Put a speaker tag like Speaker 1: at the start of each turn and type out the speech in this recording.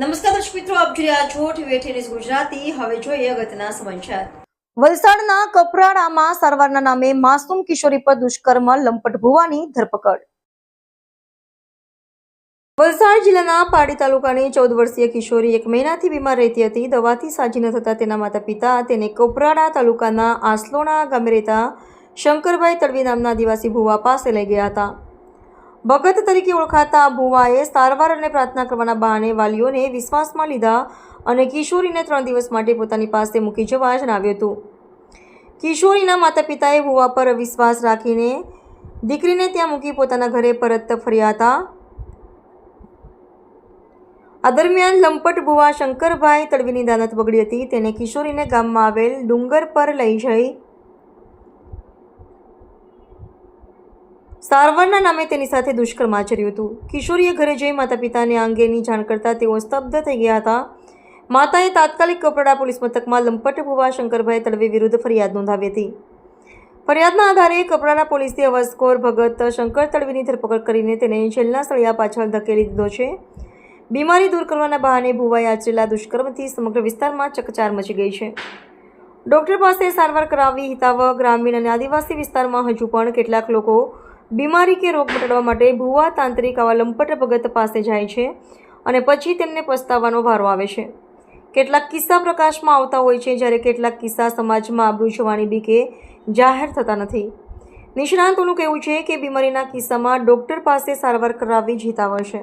Speaker 1: નમસ્કાર દર્શક મિત્રો, આપ જોઈ રહ્યા છો ટીવી ન્યૂઝ ગુજરાતી। હવે જોઈએ અગત્યના સમાચાર।
Speaker 2: વલસાડના કપરાડામાં સારવારના નામે માસૂમ કિશોરી પર દુષ્કર્મ, લંપટ ભુવાની ધરપકડ। વલસાડ જિલ્લાના પારડી તાલુકાની 14 વર્ષીય કિશોરી 1 મહિનાથી બીમાર રહેતી હતી। દવાથી સાજી ન થતા તેના માતા પિતા તેને કપરાડા તાલુકાના આસલોણા ગામે રહેતા શંકરભાઈ તડવી નામના આદિવાસી ભુવા પાસે લઈ ગયા હતા। ભગત તરીકે ઓળખાતા ભુવાએ સારવાર અને પ્રાર્થના કરવાના બહાને વાલીઓને વિશ્વાસમાં લીધા અને કિશોરીને 3 દિવસ માટે પોતાની પાસે મૂકી જવા જણાવ્યું હતું। કિશોરીના માતા પિતાએ ભુવા પર વિશ્વાસ રાખીને દીકરીને ત્યાં મૂકી પોતાના ઘરે પરત ફર્યા હતા। આ દરમિયાન લંપટ ભુવા શંકરભાઈ તડવીની દાનત બગડી હતી। તેને કિશોરીને ગામમાં આવેલ ડુંગર પર લઈ જઈ સારવારના નામે તેની સાથે દુષ્કર્મ આચર્યું હતું। કિશોરીએ ઘરે જઈ માતા પિતાને આ અંગેની જાણ કરતા તેઓ સ્તબ્ધ થઈ ગયા હતા। માતાએ તાત્કાલિક કપરાડા પોલીસ મથકમાં લંપટ ભુવા શંકરભાઈ તડવી વિરુદ્ધ ફરિયાદ નોંધાવી હતી। ફરિયાદના આધારે કપરાડા પોલીસે અવસખોર ભગત શંકર તડવીની ધરપકડ કરીને તેને જેલના સળિયા પાછળ ધકેલી દીધો છે। બીમારી દૂર કરવાના બહાને ભુવાએ આચરેલા દુષ્કર્મથી સમગ્ર વિસ્તારમાં ચકચાર મચી ગઈ છે। ડોક્ટર પાસે સારવાર કરાવી હિતાવ ગ્રામીણ અને આદિવાસી વિસ્તારમાં હજુ પણ કેટલાક લોકો બીમારી કે રોગ મટાડવા માટે ભુવા તાંત્રિક આવા લંપટ ભગત પાસે જાય છે અને પછી તેમને પસ્તાવાનો વારો આવે છે। કેટલાક કિસ્સા પ્રકાશમાં આવતા હોય છે, જ્યારે કેટલાક કિસ્સા સમાજમાં આબરૂ જવાની બીકે જાહેર થતા નથી। નિષ્ણાંતોનું કહેવું છે કે બીમારીના કિસ્સામાં ડોક્ટર પાસે સારવાર કરાવવી જ હિતાવ છે।